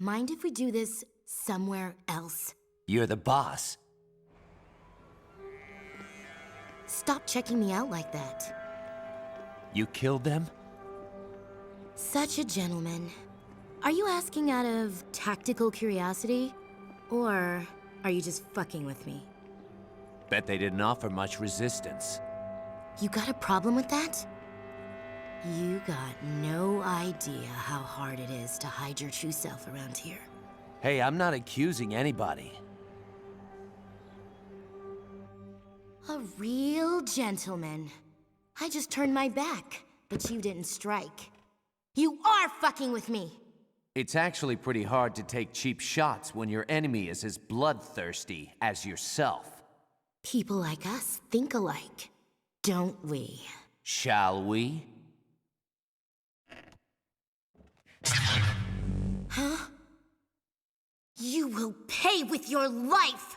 Mind if we do this somewhere else? You're the boss. Stop checking me out like that. You killed them? Such a gentleman. Are you asking out of tactical curiosity? Or are you just fucking with me? Bet they didn't offer much resistance. You got a problem with that? You got no idea how hard it is to hide your true self around here. Hey, I'm not accusing anybody. A real gentleman. I just turned my back, but you didn't strike. You are fucking with me! It's actually pretty hard to take cheap shots when your enemy is as bloodthirsty as yourself. People like us think alike, don't we? Shall we? Huh? You will pay with your life!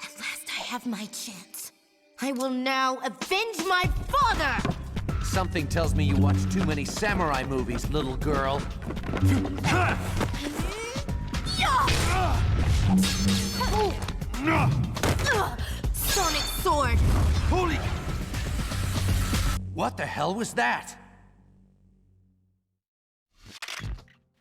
At last I have my chance. I will now avenge my father! Something tells me you watch too many samurai movies, little girl. Sonic sword! Holy! What the hell was that?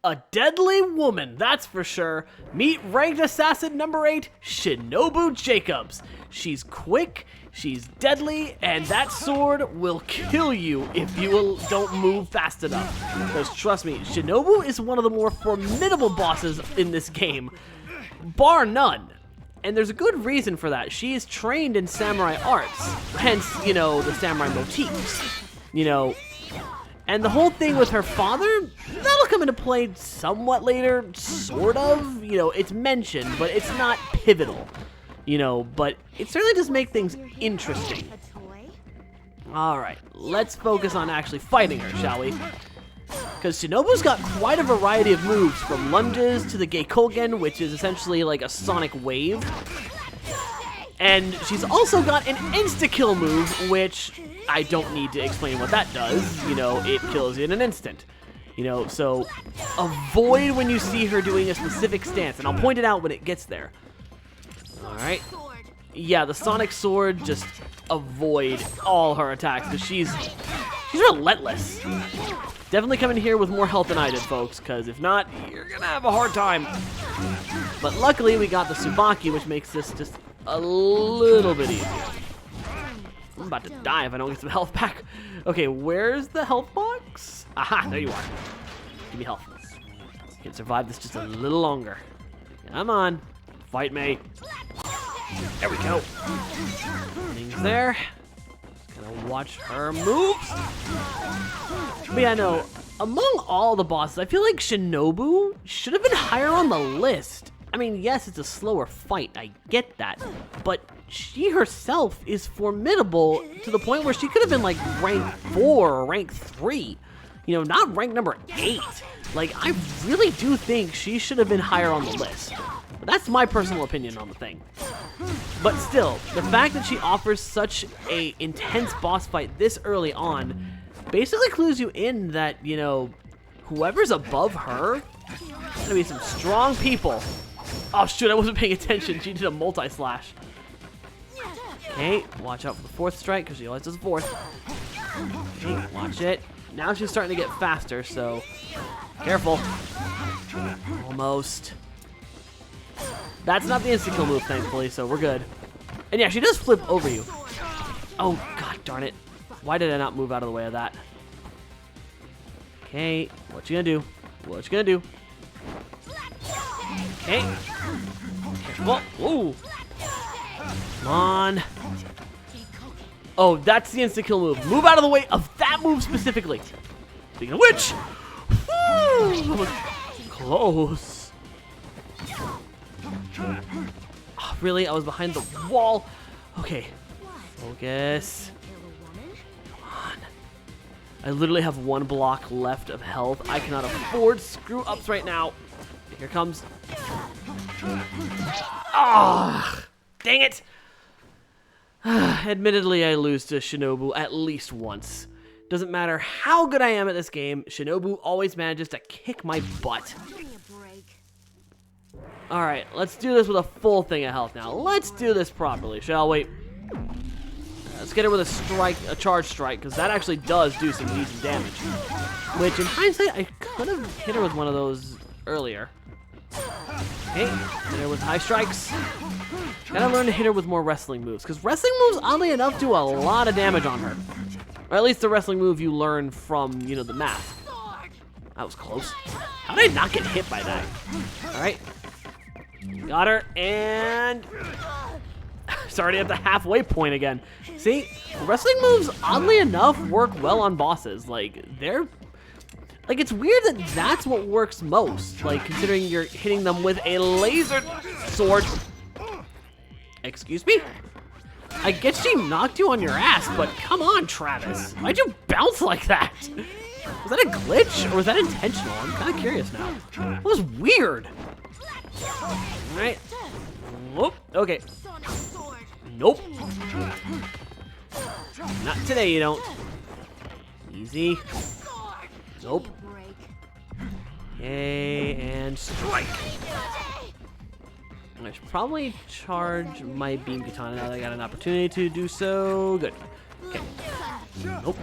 A deadly woman, that's for sure. Meet ranked assassin number 8, Shinobu Jacobs. She's quick, she's deadly, and that sword will kill you if you don't move fast enough. Because trust me, Shinobu is one of the more formidable bosses in this game, bar none. And there's a good reason for that. She is trained in samurai arts, hence, you know, the samurai motifs. You know, and the whole thing with her father, that'll come into play somewhat later, sort of. You know, it's mentioned, but it's not pivotal. You know, but it certainly does make things interesting. Alright, let's focus on actually fighting her, shall we? Because Shinobu's got quite a variety of moves, from lunges to the Geikogen, which is essentially like a sonic wave. And she's also got an insta-kill move, which I don't need to explain what that does. You know, it kills you in an instant. You know, so avoid when you see her doing a specific stance, and I'll point it out when it gets there. Alright. Yeah, the Sonic Sword, just avoid all her attacks, because she's relentless. Definitely come in here with more health than I did, folks, because if not, you're gonna have a hard time. But luckily, we got the Tsubaki, which makes this just a little bit easier. I'm about to die if I don't get some health back. Okay, where's the health box? Aha, there you are. Give me health. Can survive this just a little longer. Come on. Fight me. There we go. Things there. Just gonna watch her moves. But yeah, no, among all the bosses, I feel like Shinobu should have been higher on the list. I mean, yes, it's a slower fight, I get that, but she herself is formidable to the point where she could have been like rank 4 or rank 3. You know, not rank number 8. Like, I really do think she should have been higher on the list. But that's my personal opinion on the thing. But still, the fact that she offers such a intense boss fight this early on basically clues you in that, you know, whoever's above her, there's gonna be some strong people. Oh shoot, I wasn't paying attention. She did a multi-slash. Okay, watch out for the 4th strike, because she always does 4th. Okay, watch it. Now she's starting to get faster, so careful. Almost. That's not the insta-kill move, thankfully, so we're good. And yeah, she does flip over you. Oh, god darn it. Why did I not move out of the way of that? Okay, what you gonna do? What you gonna do? Okay. Careful. Whoa. Come on. Oh, that's the insta-kill move. Move out of the way of that move specifically. Speaking of which, close. Oh, really? I was behind the wall. Okay. Focus. Come on. I literally have 1 block left of health. I cannot afford screw-ups right now. Here comes. Ah, dang it. Admittedly, I lose to Shinobu at least once. Doesn't matter how good I am at this game, Shinobu always manages to kick my butt. Give me a break. Alright, let's do this with a full thing of health now. Let's do this properly, shall we? Let's get her with a charge strike, because that actually does do some decent damage. Which, in hindsight, I could have hit her with one of those earlier. Okay, hit her with high strikes. Gotta learn to hit her with more wrestling moves, because wrestling moves, oddly enough, do a lot of damage on her. Or at least the wrestling move you learn from, you know, the math. That was close. How did I not get hit by that? Alright. Got her, and... It's already at the halfway point again. See, wrestling moves, oddly enough, work well on bosses. Like, they're... Like, it's weird that that's what works most. Like, considering you're hitting them with a laser sword. Excuse me? I get she knocked you on your ass, but come on, Travis. Why'd you bounce like that? Was that a glitch, or was that intentional? I'm kind of curious now. That was weird. Alright. Whoop. Okay. Nope. Not today, you don't. Easy. Nope. Okay, and strike. I should probably charge my beam katana now that I got an opportunity to do so. Good. Okay. Nope.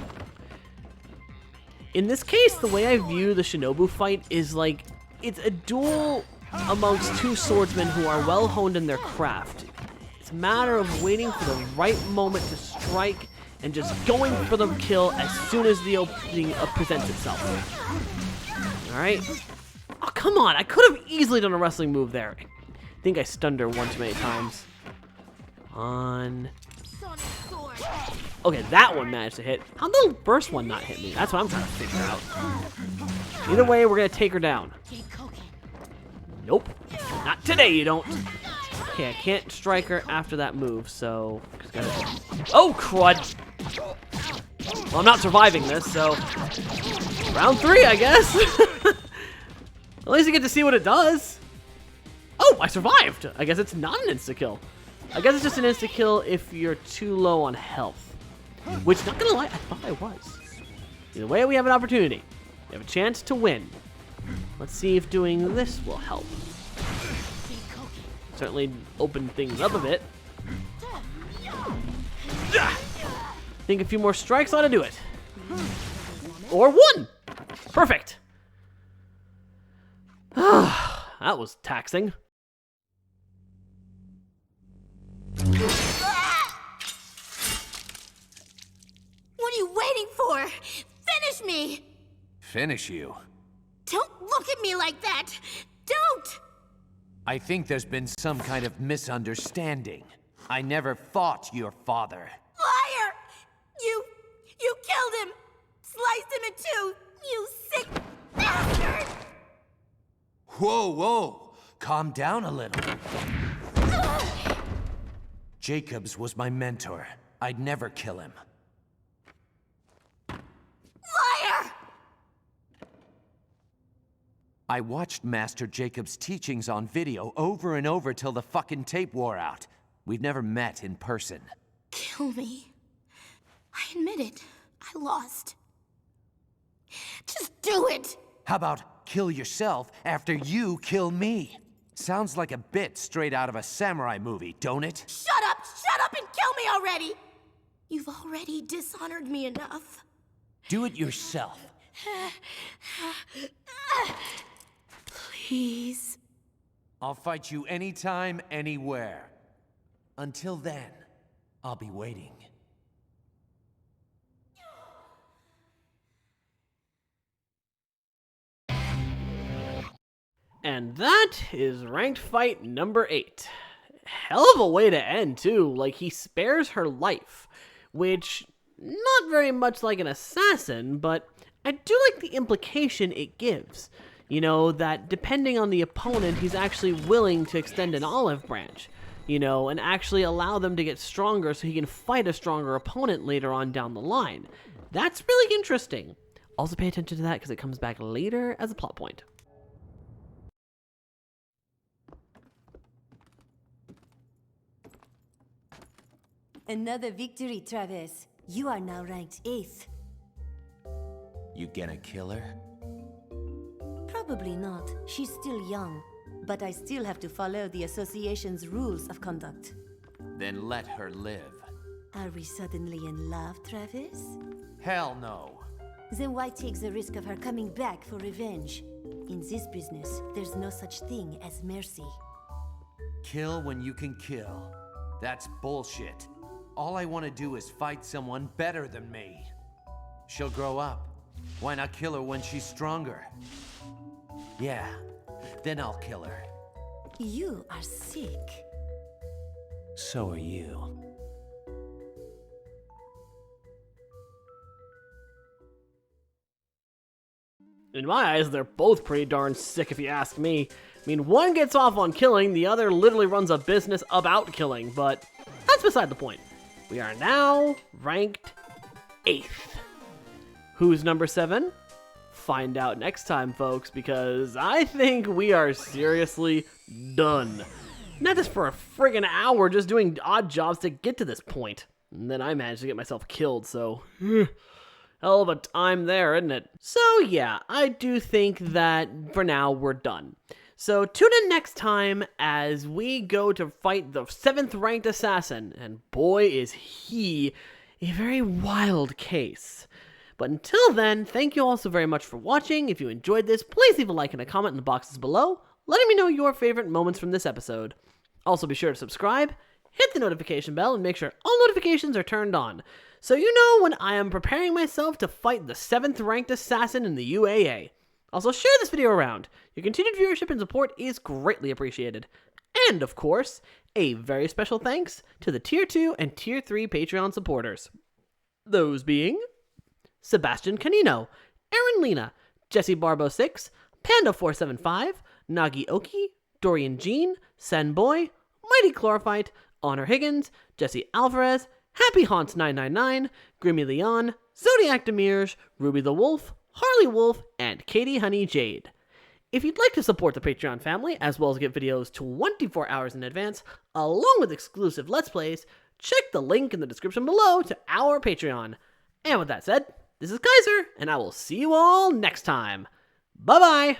In this case, the way I view the Shinobu fight is like, it's a duel amongst two swordsmen who are well honed in their craft. It's a matter of waiting for the right moment to strike and just going for the kill as soon as the opening presents itself. Alright. Oh, come on. I could have easily done a wrestling move there. I think I stunned her one too many times. On. Okay, that one managed to hit. How'd the first one not hit me? That's what I'm trying to figure out. Either way, we're gonna take her down. Nope. Not today, you don't. Okay, I can't strike her after that move, so... Oh, crud! Well, I'm not surviving this, so... Round 3, I guess! At least I get to see what it does. Oh, I survived! I guess it's not an insta-kill. I guess it's just an insta-kill if you're too low on health. Which, not gonna lie, I thought I was. Either way, we have an opportunity. We have a chance to win. Let's see if doing this will help. Certainly open things up a bit. Think a few more strikes ought to do it. Or one! Perfect! That was taxing. What are you waiting for? Finish me! Finish you? Don't look at me like that! Don't! I think there's been some kind of misunderstanding. I never fought your father. Liar! You killed him! Sliced him in two! You sick bastard! Whoa, whoa! Calm down a little. Jacobs was my mentor. I'd never kill him. Liar! I watched Master Jacobs' teachings on video over and over till the fucking tape wore out. We've never met in person. Kill me. I admit it. I lost. Just do it! How about kill yourself after you kill me? Sounds like a bit straight out of a samurai movie, don't it? Shut up and kill me already! You've already dishonored me enough. Do it yourself. Please. I'll fight you anytime, anywhere. Until then, I'll be waiting. And that is ranked fight number 8. Hell of a way to end, too. Like, he spares her life, which, not very much like an assassin, but I do like the implication it gives. You know, that depending on the opponent, he's actually willing to extend an olive branch, you know, and actually allow them to get stronger so he can fight a stronger opponent later on down the line. That's really interesting. Also pay attention to that because it comes back later as a plot point. Another victory, Travis. You are now ranked 8th. You gonna kill her? Probably not. She's still young. but I still have to follow the association's rules of conduct. Then let her live. Are we suddenly in love, Travis? Hell no. Then why take the risk of her coming back for revenge? In this business, there's no such thing as mercy. Kill when you can kill. That's bullshit. All I want to do is fight someone better than me. She'll grow up. Why not kill her when she's stronger? Yeah, then I'll kill her. You are sick. So are you. In my eyes, they're both pretty darn sick if you ask me. I mean, one gets off on killing, the other literally runs a business about killing, but that's beside the point. We are now ranked 8th. Who's number 7? Find out next time, folks, because I think we are seriously done. Not just for a friggin' hour just doing odd jobs to get to this point. And then I managed to get myself killed, so... hell of a time there, isn't it? So yeah, I do think that for now we're done. So tune in next time as we go to fight the 7th ranked assassin, and boy is he a very wild case. But until then, thank you all so very much for watching. If you enjoyed this, please leave a like and a comment in the boxes below, letting me know your favorite moments from this episode. Also be sure to subscribe, hit the notification bell, and make sure all notifications are turned on, so you know when I am preparing myself to fight the 7th ranked assassin in the UAA. Also share this video around. Your continued viewership and support is greatly appreciated. And of course, a very special thanks to the Tier 2 and Tier 3 Patreon supporters. Those being Sebastian Canino, Aaron Lena, Jesse Barbo 6, Panda 475, Nagi Oki, Dorian Jean, Sen Boy, Mighty Chlorophyte, Honor Higgins, Jesse Alvarez, Happy Haunts 999, Grimmy Leon, Zodiac Demirge, Ruby the Wolf, Harley Wolf, and Katie Honey Jade. If you'd like to support the Patreon family, as well as get videos 24 hours in advance, along with exclusive Let's Plays, check the link in the description below to our Patreon. And with that said, this is Kyzer, and I will see you all next time. Bye-bye!